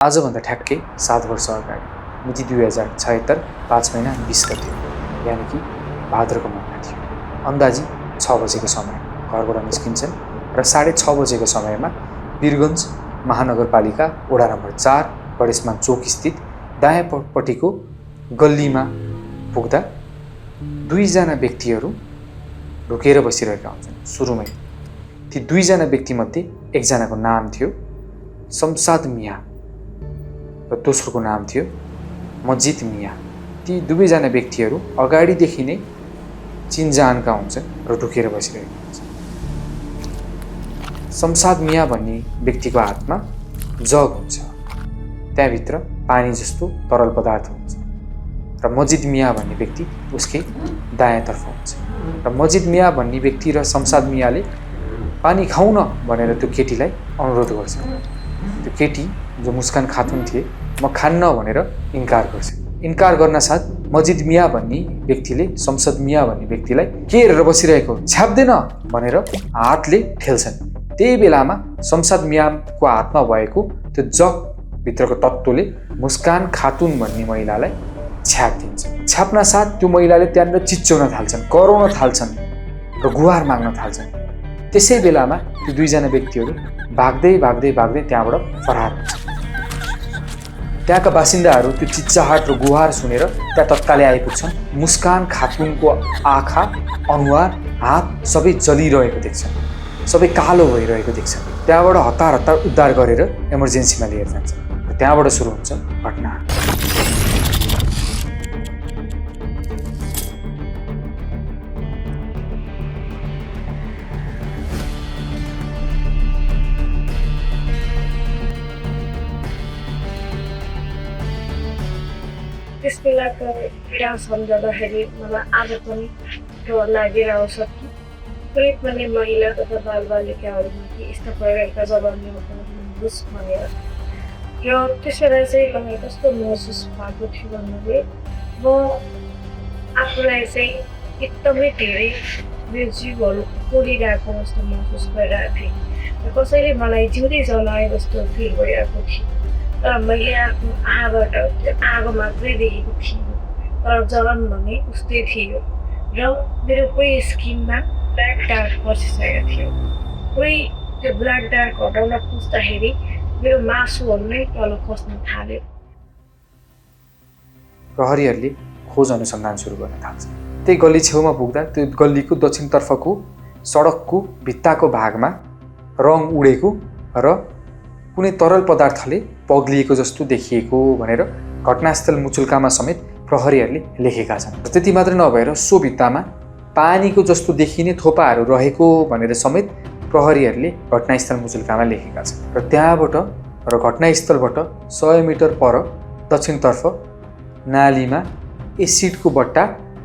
आजभन्दा ठ्याक्कै 7 वर्ष अगाडि मिति 2076 5 महिना 20 गते यानि कि भाद्रको महिना थियो। अन्दाजी 6 बजेको समय घरबाट निस्किन्छन् र 6:30 बजेको समयमा वीरगञ्ज महानगरपालिका वडा नम्बर 4 गणेशमान चोक स्थित दायाँपट्टिको गल्लीमा पुग्दा दुईजना व्यक्तिहरू ढुकेर बसिरहेका हुन्छन्। सुरुमै ती दुईजना व्यक्तिमध्ये एकजनाको नाम थियो शमशाद मिया र दोस्रोको नाम थियो मस्जिद मिया। ती दुवैजना व्यक्तिहरू अगाडिदेखि नै चिनजानका हुन्छन् र ढुकेर बसिरहेका हुन्छन्। शमशाद मिया भन्ने व्यक्तिको हातमा जग हुन्छ, त्यहाँभित्र पानी जस्तो तरल पदार्थ हुन्छ र मस्जिद मिया भन्ने व्यक्ति उसकै दायाँतर्फ हुन्छ। र मस्जिद मिया भन्ने व्यक्ति र शमशाद मियाले पानी खाउन भनेर त्यो केटीलाई अनुरोध गर्छ। त्यो केटी जो मुस्कान खातुन थिए म खान्न भनेर इन्कार गर्छ। इन्कार गर्न साथ मस्जिद मिया भन्ने व्यक्तिले शमशाद मिया भन्ने व्यक्तिलाई के हेरेर बसिरहेको छ्याप्दैन भनेर हातले ठेल्छन्। त्यही बेलामा शमशाद मियाको हातमा भएको त्यो जग भित्रको तत्त्वले मुस्कान खातुन भन्ने महिलालाई छ्यापिदिन्छ। छ्याप्न साथ त्यो महिलाले त्यहाँनिर चिच्याउन थाल्छन्, कराउन थाल्छन् र गुहार माग्न थाल्छन्। त्यसै बेलामा त्यो दुईजना व्यक्तिहरू भाग्दै भाग्दै भाग्दै त्यहाँबाट फरार हुन्छ। त्यहाँका बासिन्दाहरू त्यो चिच्चाहाट र गुहार सुनेर त्यहाँ तत्कालै आइपुग्छन्। मुस्कान खातुनको आँखा, अनुहार, हात सबै जलिरहेको देख्छन्, सबै कालो भइरहेको देख्छन्। त्यहाँबाट हतार हतार उद्धार गरेर इमर्जेन्सीमा लिएर जान्छन् र त्यहाँबाट सुरु हुन्छ घटना। त्यस बेलाको कुरा सम्झँदाखेरि मलाई आज पनि त्यो लागिरहेको छ कि कोही पनि महिला तथा बालबालिकाहरूमाथि यस्ता प्रकारका जवानीहरू होस् भनेर। र त्यसलाई चाहिँ मलाई कस्तो महसुस भएको थियो भन्नाले म आफूलाई चाहिँ एकदमै धेरै मेरो जीवहरू पोलिरहेको जस्तो महसुस गरिरहेको थिएँ र कसैले मलाई जिउँदै जलाए जस्तो फिल भइरहेको थियो। तर मैले आफ्नो आँखाबाट त्यो आगो मात्रै देखेको थिएँ, तर जलन भने उस्तै थियो र मेरो कोही स्किनमा ब्ल्याक डार्क बसिसकेको थियो। कोही त्यो ब्ल्याक डार्क हटाउन खोज्दाखेरि मेरो मासुहरू नै तल खस्न थाल्यो। प्रहरीहरूले खोज अनुसन्धान सुरु गर्न थाल्छ। त्यही गल्ली छेउमा पुग्दा त्यो गल्लीको दक्षिणतर्फको सडकको भित्ताको भागमा रङ उडेको र कुनै तरल पदार्थले पग्लिएको जस्तो देखिएको भनेर घटनास्थल मुचुल्कामा समेत प्रहरीहरूले लेखेका छन्। र त्यति मात्र नभएर सो भित्तामा पानीको जस्तो देखिने थोपाहरू रहेको भनेर समेत प्रहरीहरूले घटनास्थल मुचुल्कामा लेखेका छन्। र त्यहाँबाट र घटनास्थलबाट 100 मिटर पर दक्षिणतर्फ नालीमा एसिडको बट्टा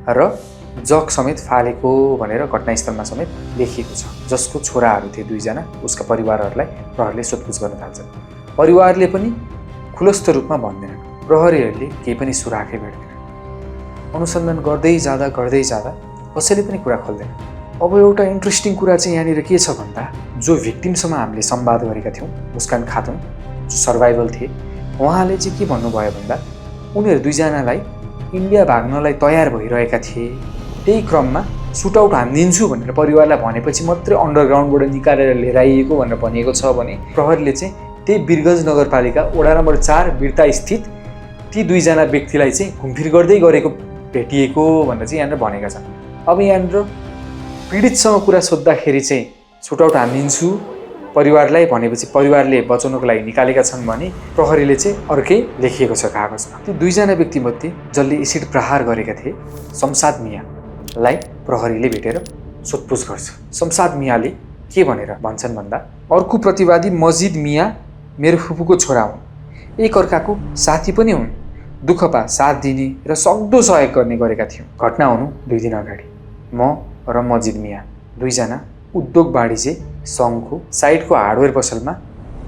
र जग समेत फालेको भनेर घटनास्थलमा समेत लेखिएको छ। जसको छोराहरू थिए दुईजना, उसका परिवारहरूलाई प्रहरीले सोधपुछ गर्न थाल्छन्। परिवारले पनि खुलस्त रूपमा भन्दैनन्, प्रहरीहरूले केही पनि सुराखै भेट्दैनन्। अनुसन्धान गर्दै जाँदा कसैले पनि कुरा खोल्दैन। अब एउटा इन्ट्रेस्टिङ कुरा चाहिँ यहाँनिर के छ भन्दा जो भिक्टिमसँग हामीले संवाद गरेका थियौँ, मुस्कान खातुन जो सर्भाइभल थिए, उहाँले चाहिँ के भन्नुभयो भन्दा उनीहरू दुईजनालाई इन्डिया भाग्नलाई तयार भइरहेका थिए। त्यही क्रममा सुटआउट हानिदिन्छु भनेर परिवारलाई भनेपछि मात्रै अन्डरग्राउन्डबाट निकालेर लिएर आइएको भनेर भनिएको छ भने प्रहरीले चाहिँ त्यही वीरगञ्ज नगरपालिका वडा नम्बर 4 बिर्ता स्थित ती दुईजना व्यक्तिलाई चाहिँ घुमफिर गर्दै गरेको भेटिएको भनेर चाहिँ यहाँनिर भनेका छन्। अब यहाँनिर पीडितसँग कुरा सोद्धाखेरि चाहिँ सुटआउट हानिदिन्छु परिवारलाई भनेपछि परिवारले बचाउनको लागि निकालेका छन् भने प्रहरीले चाहिँ अर्कै लेखिएको छ कागजमा। ती दुईजना व्यक्तिमध्ये जसले एसिड प्रहार गरेका थिए शमशाद मियालाई प्रहरीले भेटेर सोधपुछ गर्छ। शमशाद मियाले के भनेर भन्छन् भन्दा अर्को प्रतिवादी मस्जिद मिया मेरो फुपूको छोरा हुन्, एक अर्काको साथी पनि हुन्, दुःखपा साथ दिने र सक्दो सहयोग गर्ने गरेका थियौँ। घटना हुनु 2 दिन अगाडि म र मस्जिद मिया दुईजना उद्योग वाणिज्य सङ्घको साइडको हार्डवेयर पसलमा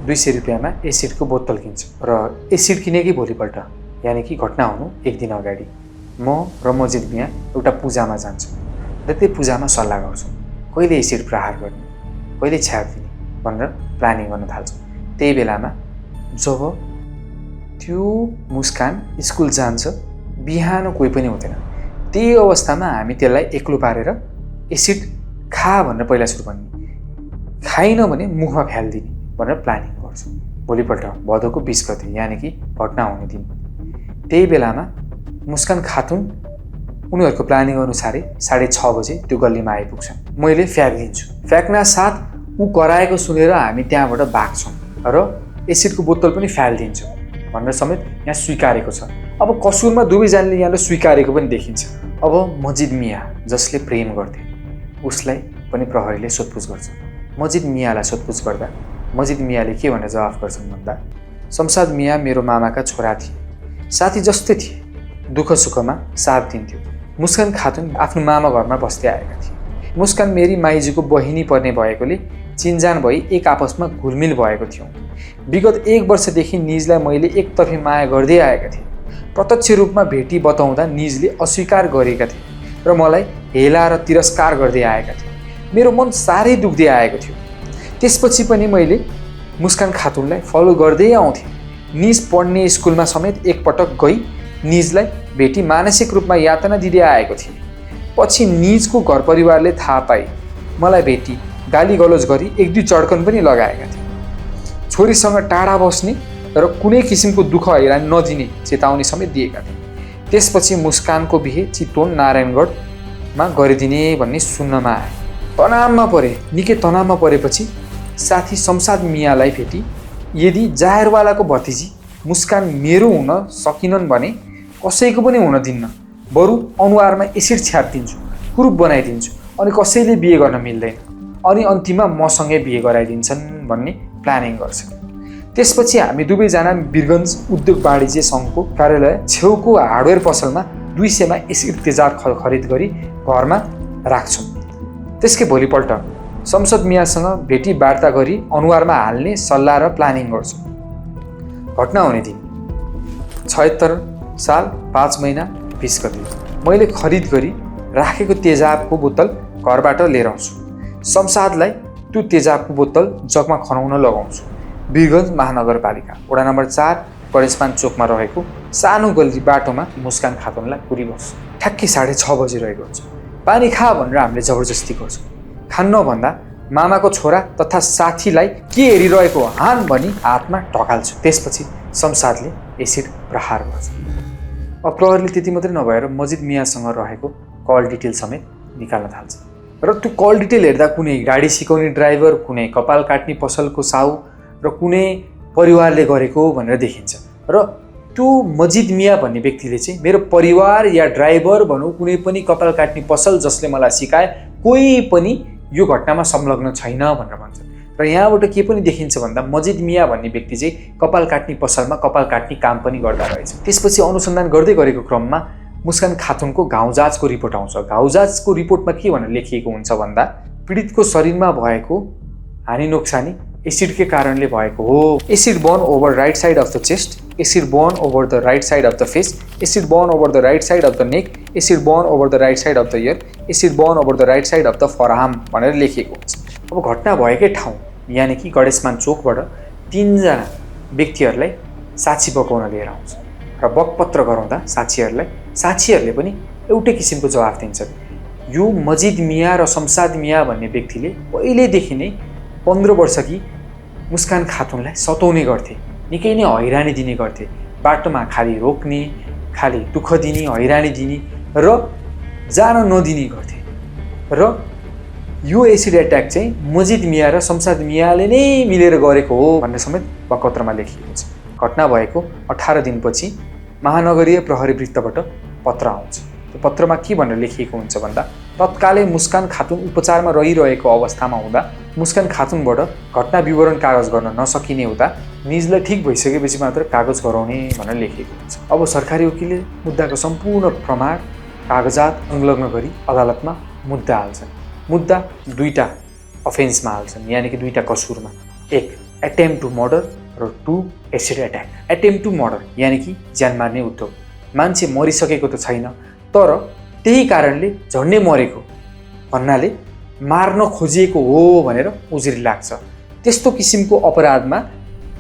200 रुपियाँमा एसिडको बोतल किन्छौँ र एसिड किनेकै भोलिपल्ट यानि कि घटना हुनु 1 दिन अगाडि म र मस्जिद मिया एउटा पूजामा जान्छौँ र त्यो पूजामा सल्लाह गर्छौँ कहिले एसिड प्रहार गर्ने, कहिले छ्याप दिने भनेर प्लानिङ गर्न थाल्छौँ। त्यही बेलामा जब त्यो मुस्कान स्कुल जान्छ, बिहान कोही पनि हुँदैन। त्यही अवस्थामा हामी त्यसलाई एक्लो पारेर एसिड खा भनेर पहिला सुरु भन्ने, खाइन भने मुखमा फ्यालिदिने भनेर प्लानिङ गर्छौँ। भोलिपल्ट भदौको 20 गते यानि कि घटना हुने दिन, त्यही बेलामा मुस्कान खातुन उनीहरूको प्लानिङ अनुसारै 6:30 बजे त्यो गल्लीमा आइपुग्छन्। मैले फ्याँकिदिन्छु। फ्याँक्न साथ ऊ कराएको सुनेर हामी त्यहाँबाट भाग्छौँ र एसिडको बोतल पनि फ्यालिदिन्छौँ भनेर समेत यहाँ स्वीकारेको छ। अब कसुरमा दुवैजनाले यहाँले स्वीकारेको पनि देखिन्छ। अब मजिद मिया जसले प्रेम गर्थे उसलाई पनि प्रहरीले सोधपुछ गर्छ। मजिद मियालाई सोधपुछ गर्दा मजिद मियाले के भनेर जवाफ गर्छन् भन्दा, शमशाद मिया मेरो मामाका छोरा थिए, साथी जस्तै थिए, दुःख सुखमा साथ दिन्थ्यो। मुस्कान खातुन आफ्नो मामा घरमा बस्दै आएका थिए। मुस्कान मेरी माइजूको बहिनी पर्ने भएकोले चिनजान भई एक आपसमा घुलमिल भएको थियौँ। विगत 1 वर्षदेखि निजलाई मैले एकतर्फी माया गर्दै आएका थिएँ। प्रत्यक्ष रूपमा भेटी बताउँदा निजले अस्वीकार गरेका थिए र मलाई हेला र तिरस्कार गर्दै आएका थिए। मेरो मन साह्रै दुख्दै आएको थियो। त्यसपछि पनि मैले मुस्कान खातुनलाई फलो गर्दै आउँथेँ। निज पढ्ने स्कुलमा समेत एकपटक गई निजलाई भेटी मानसिक रूपमा यातना दिँदै आएको थिएँ। पछि निजको घर परिवारले थाहा पाई मलाई भेटी गाली गलोज गरी 1-2 चड्कन पनि लगाएका थिए। छोरीसँग टाढा बस्ने र कुनै किसिमको दुःख हैरान नदिने चेतावनी समेत दिएका थिए। त्यसपछि मुस्कानको बिहे चितवन नारायणगढमा गरिदिने भन्ने सुन्नमा आए। तनावमा परे। निकै तनावमा परेपछि साथी शमशाद मियालाई भेटी यदि जाहेरवालाको भतिजी मुस्कान मेरो हुन सकिनन् भने कसैको पनि हुन दिन्न, बरु अनुहारमा एसिड छ्यापिदिन्छु, कुरूप बनाइदिन्छु अनि कसैले बिहे गर्न मिल्दैन, अनि अन्तिममा मसँगै बिहे गराइदिन्छन् भन्ने प्लानिङ गर्छ। त्यसपछि हामी दुवैजना वीरगञ्ज उद्योग वाणिज्य सङ्घको कार्यालय छेउको हार्डवेयर पसलमा 200 मा एसिड तेजाब खरिद गरी घरमा राख्छौँ। त्यसकै भोलिपल्ट शमशद मियासँग भेटी वार्ता गरी अनुहारमा हाल्ने सल्लाह र प्लानिङ गर्छौँ। घटना हुने दिन 76 साल 5 महिना 20 गते मैले खरिद गरी राखेको तेजाबको बोतल घरबाट लिएर आउँछु। शमशादलाई त्यो तेजाबको बोतल जगमा खनाउन लगाउँछु। वीरगञ्ज महानगरपालिका वडा नम्बर 4 गणेशमान चोकमा रहेको सानो गल्ली बाटोमा मुस्कान खातुनलाई पुरिबस्छु। ठ्याक्कै 6:30 बजी रहेको हुन्छ। पानी खा भनेर हामीले जबरजस्ती गर्छौँ। खान्न भन्दा मामाको छोरा तथा साथीलाई के हेरिरहेको हान भनी हातमा ढकाल्छु। त्यसपछि शमशादले एसिड प्रहार गर्छ। अब प्रहरीले त्यति मात्रै नभएर मजिद मियासँग रहेको कल डिटेल समेत निकाल्न थाल्छ र त्यो कल डिटेल हेर्दा कुनै गाडी सिकाउने ड्राइभर, कुनै कपाल काट्ने पसलको साहु र कुनै परिवारले गरेको भनेर देखिन्छ। र त्यो मजिद मिया भन्ने व्यक्तिले चाहिँ मेरो परिवार या ड्राइभर भनौँ, कुनै पनि कपाल काट्ने पसल जसले मलाई सिकाए कोही पनि यो घटनामा संलग्न छैन भनेर भन्छ। र यहाँबाट के पनि देखिन्छ भन्दा मजिद मिया भन्ने व्यक्ति चाहिँ कपाल काट्ने पसलमा कपाल काट्ने काम पनि गर्दा रहेछ। त्यसपछि अनुसन्धान गर्दै गरेको क्रममा मुस्कान खातुनको घाउ जाँचको रिपोर्ट आउँछ। घाउ जाँचको रिपोर्टमा के भनेर लेखिएको हुन्छ भन्दा पीडितको शरीरमा भएको हानि नोक्सानी एसिडकै कारणले भएको हो। Acid burn over right side of the chest, acid burn over the right side of the face, acid burn over the right side of the neck, acid burn over the right side of the year, acid burn over the right side of the फरआर्म भनेर लेखिएको हुन्छ। अब घटना भएकै ठाउँ यानि कि गणेशमान चोकबाट 3 जना व्यक्तिहरूलाई साक्षी बकाउन लिएर आउँछ र बकपत्र गराउँदा साक्षीहरूले पनि एउटै किसिमको जवाफ दिन्छन्। यो मजिद मिया र शमशाद मिया भन्ने व्यक्तिले पहिलेदेखि नै 15 वर्षकी मुस्कान खातुनलाई सताउने गर्थे, निकै नै हैरानी दिने गर्थे। बाटोमा खाली रोक्ने, खाली दुःख दिने, हैरानी दिने र जान नदिने गर्थे। र यो एसिड एट्याक चाहिँ मजिद मिया र शमशाद मियाले नै मिलेर गरेको हो भन्ने समेत बकपत्रमा लेखिएको छ। घटना भएको 18 दिनपछि महानगरीय प्रहरी वृत्तबाट पत्र आउँछ। त्यो पत्रमा के भनेर लेखिएको हुन्छ भन्दा तत्कालै मुस्कान खातुन उपचारमा रहिरहेको अवस्थामा हुँदा मुस्कान खातुनबाट घटना विवरण कागज गर्न नसकिने हुँदा निजलाई ठिक भइसकेपछि मात्र कागज गराउने भनेर लेखिएको हुन्छ। अब सरकारी वकिलले मुद्दाको सम्पूर्ण प्रमाण कागजात संलग्न गरी अदालतमा मुद्दा हाल्छन्। मुद्दा 2टा अफेन्समा हाल्छन्, यानि कि 2टा कसुरमा। 1 एटेम्प्ट टु मर्डर र 2 acid attack. Attempt to murder यानि कि ज्यान मार्ने उद्योग। मान्छे मरिसकेको त छैन, तर त्यही कारणले झन्डै मरेको भन्नाले मार्न खोजिएको हो भनेर उजुरी लाग्छ। त्यस्तो किसिमको अपराधमा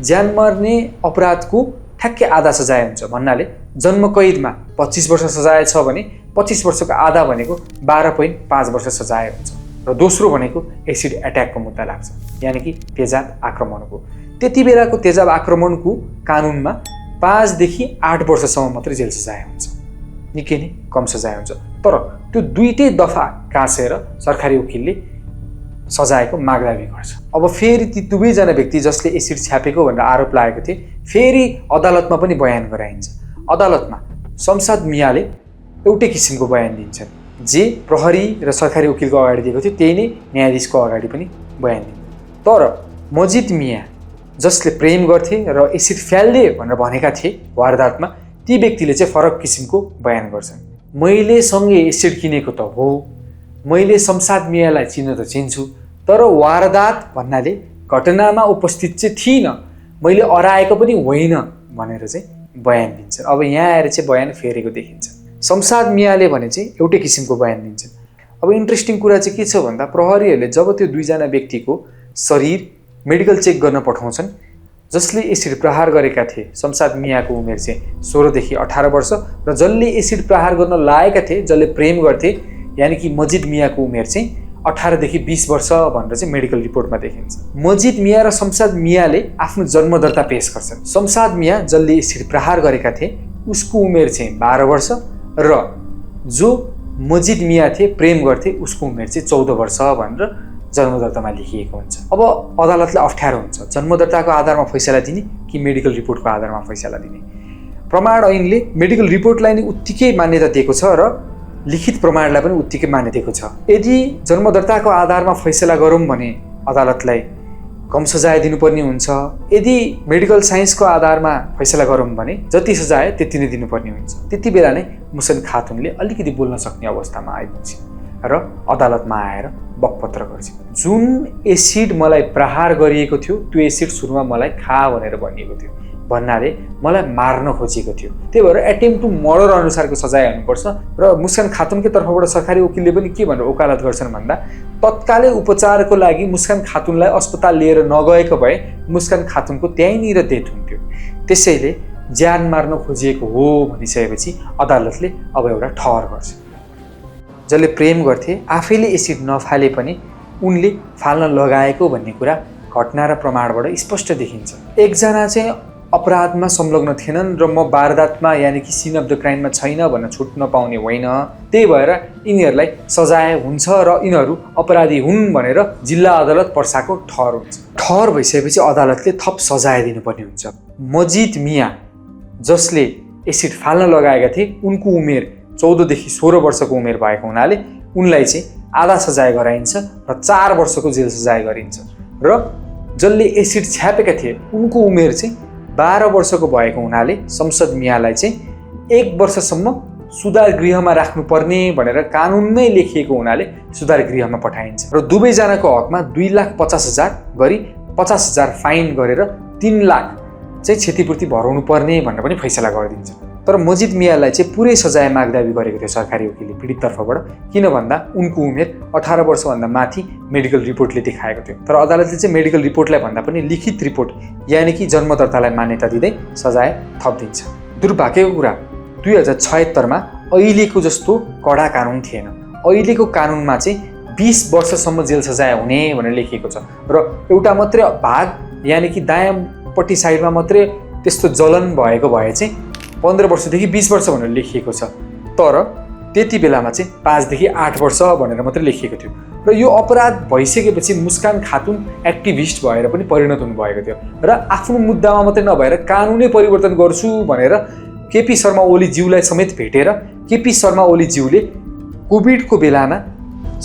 ज्यान मार्ने अपराधको ठ्याक्कै आधा सजाय हुन्छ भन्नाले जन्मकैदमा 25 वर्ष सजाय छ भने 25 वर्षको आधा भनेको 12.5 वर्ष सजाय हुन्छ र दोस्रो भनेको एसिड एट्याकको मुद्दा लाग्छ यानि कि तेजाब आक्रमणको। त्यति बेलाको तेजाब आक्रमणको कानुनमा 5 देखि 8 वर्षसम्म मात्रै जेल सजाय हुन्छ, निकै नै कम सजाय हुन्छ। तर त्यो दुईटै दफा कासेर सरकारी वकिलले सजायको मागदाबी गर्छ। अब फेरि ती दुवैजना व्यक्ति जसले एसिड छ्यापेको भनेर आरोप लागेको थिए फेरि अदालतमा पनि बयान गराइन्छ। अदालतमा शमशाद मियाले एउटै किसिमको बयान दिन्छन्, जे प्रहरी र सरकारी वकिलको अगाडि दिएको थियो त्यही नै न्यायाधीशको अगाडि पनि बयान दिन्छ। तर मजिद मिया जसले प्रेम गर्थे र एसिड फ्याल्दे भनेर भनेका थिए वारदातमा, ती व्यक्तिले चाहिँ फरक किसिमको बयान गर्छन्। मैले सँगै एसिड किनेको त हो, मैले शमशाद मियालाई चिन्न त चिन्छु, तर वारदात भन्नाले घटनामा उपस्थित चाहिँ थिइनँ, मैले अराएको पनि होइन भनेर चाहिँ बयान दिन्छन्। अब यहाँ आएर चाहिँ बयान फेरेको देखिन्छ। शमशाद मियाले भने चाहिँ एउटै किसिमको बयान दिन्छन्। अब इन्ट्रेस्टिङ कुरा चाहिँ के छ भन्दा प्रहरीहरूले जब त्यो दुईजना व्यक्तिको शरीर मेडिकल चेक गर्न पठाउँछन्, जसले एसिड प्रहार गरेका थिए शमशाद मियाको उमेर चाहिँ 16 देखि 18 वर्ष र जसले एसिड प्रहार गर्न लागेका थिए, जसले प्रेम गर्थे यानि कि मजिद मियाको उमेर चाहिँ 18 देखि 20 वर्ष भनेर चाहिँ मेडिकल रिपोर्टमा देखिन्छ। मजिद मिया र शमशाद मियाले आफ्नो जन्मदर्ता पेश गर्छन्। शमशाद मिया जसले एसिड प्रहार गरेका थिए उसको उमेर चाहिँ 12 वर्ष र जो मजिद मिया थिए प्रेम गर्थे उसको उमेर चाहिँ 14 वर्ष भनेर जन्मदर्तामा लेखिएको हुन्छ। अब अदालतलाई अप्ठ्यारो हुन्छ जन्मदर्ताको आधारमा फैसला दिने कि मेडिकल रिपोर्टको आधारमा फैसला दिने। प्रमाण ऐनले मेडिकल रिपोर्टलाई नै उत्तिकै मान्यता दिएको छ र लिखित प्रमाणलाई पनि उत्तिकै मान्यता दिएको छ। यदि जन्मदर्ताको आधारमा फैसला गरौँ भने अदालतलाई कम सजाय दिनुपर्ने हुन्छ, यदि मेडिकल साइन्सको आधारमा फैसला गरौँ भने जति सजाय त्यति नै दिनुपर्ने हुन्छ। त्यति बेला नै मुसन खातुनले अलिकति बोल्न सक्ने अवस्थामा आइपुग्छ र अदालतमा आएर बकपत्र गर्छ। जुन एसिड मलाई प्रहार गरिएको थियो त्यो एसिड सुरुमा मलाई खा भनेर भनिएको थियो भन्नाले मलाई मार्न खोजिएको थियो, त्यही भएर एटेम्प टु मर्डर अनुसारको सजाय हुनुपर्छ। र मुस्कान खातुनकै तर्फबाट सरकारी वकिलले पनि के भनेर वकालत गर्छन् भन्दा तत्कालै उपचारको लागि मुस्कान खातुनलाई अस्पताल लिएर नगएको भए मुस्कान खातुनको त्यहीँनिर डेथ हुन्थ्यो, त्यसैले ज्यान मार्न खोजिएको हो भनिसकेपछि अदालतले अब एउटा ठहर गर्छ। जसले प्रेम गर्थे आफैले एसिड नफाले पनि उनले फाल्न लगाएको भन्ने कुरा घटना र प्रमाणबाट स्पष्ट देखिन्छ। एकजना चाहिँ अपराधमा संलग्न थिएनन् र म वारदातमा यानि कि सिन अफ द क्राइममा छैन भन्न छुट्न पाउने होइन, त्यही भएर यिनीहरूलाई सजाय हुन्छ र यिनीहरू अपराधी हुन् भनेर जिल्ला अदालत पर्साको ठहर हुन्छ। ठहर भइसकेपछि अदालतले थप सजाय दिनुपर्ने हुन्छ। मजिद मिया जसले एसिड फाल्न लगाएका थिए उनको उमेर 14 देखि 16 वर्षको उमेर भएको हुनाले उनलाई चाहिँ आधा सजाय गराइन्छ र 4 वर्षको जेल सजाय गरिन्छ र जसले एसिड छ्यापेका थिए उनको उमेर चाहिँ 12 वर्षको भएको हुनाले शमशाद मियालाई चाहिँ 1 वर्षसम्म सुधार गृहमा राख्नुपर्ने भनेर कानुनमै लेखिएको हुनाले सुधार गृहमा पठाइन्छ र दुवैजनाको हकमा 2,50,000 गरी 50,000 फाइन गरेर 3 लाख चाहिँ क्षतिपूर्ति भराउनु पर्ने भनेर पनि फैसला गरिदिन्छ। तर मजिद मियालाई चाहिँ पुरै सजाय मागदाबी गरेको थियो सरकारी वकिलले पीडित तर्फबाट, किन भन्दा उनको उमेर 18 वर्षभन्दा माथि मेडिकल रिपोर्टले देखाएको थियो। तर अदालतले चाहिँ मेडिकल रिपोर्टलाई भन्दा पनि लिखित रिपोर्ट यानि कि जन्मदर्तालाई मान्यता दिँदै सजाय थप दिन्छ। दुर्भाग्यको कुरा 2076मा अहिलेको जस्तो कडा कानुन थिएन। अहिलेको कानुनमा चाहिँ 20 वर्षसम्म जेल सजाय हुने भनेर लेखिएको छ र एउटा मात्रै भाग यानि कि दायाँपट्टि साइडमा मात्रै त्यस्तो जलन भएको भए चाहिँ 15 वर्षदेखि 20 वर्ष भनेर लेखिएको छ। तर त्यति बेलामा चाहिँ 5 देखि 8 वर्ष भनेर मात्रै लेखिएको थियो र यो अपराध भइसकेपछि मुस्कान खातुन एक्टिभिस्ट भएर पनि परिणत हुनुभएको थियो र आफ्नो मुद्दामा मात्रै नभएर कानुनै परिवर्तन गर्छु भनेर केपी शर्मा ओलीज्यूलाई समेत भेटेर केपी शर्मा ओलीज्यूले कोभिडको बेलामा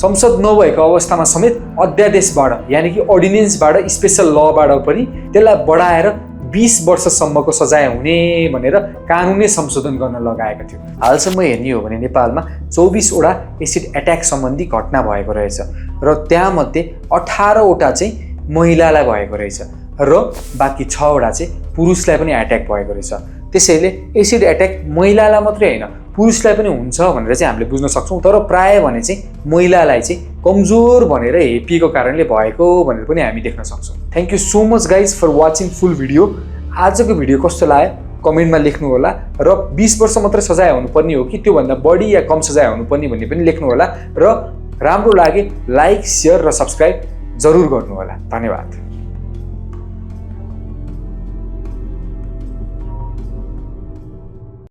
संसद नभएको अवस्थामा समेत अध्यादेशबाट यानि कि अर्डिनेन्सबाट स्पेशल लबाट पनि त्यसलाई बढाएर 20 वर्षसम्मको सजाय हुने भनेर कानुनै संशोधन गर्न लगाएको थियो। हालसम्म हेर्ने हो भने नेपालमा 24 वटा एसिड एट्याक सम्बन्धी घटना भएको रहेछ र त्यहाँमध्ये 18 वटा चाहिँ महिलालाई भएको रहेछ र बाँकी 6 वटा चाहिँ पुरुषलाई पनि एट्याक भएको रहेछ। त्यसैले एसिड एट्याक महिलालाई मात्रै होइन पुरुषलाई पनि हुन्छ भनेर चाहिँ हामीले बुझ्न सक्छौँ, तर प्राय भने चाहिँ महिलालाई चाहिँ कमजोर भनेर हेपिएको कारणले भएको भनेर पनि हामी देख्न सक्छौँ। Thank you so much guys for watching full video. आजको भिडियो कस्तो लाग्यो कमेन्टमा लेख्नुहोला र 20 वर्ष मात्र सजाय हुनुपर्ने हो कि त्योभन्दा बढी या कम सजाय हुनुपर्ने भन्ने पनि लेख्नुहोला र राम्रो लागे लाइक, सेयर र सब्स्क्राइब जरुर गर्नुहोला। धन्यवाद।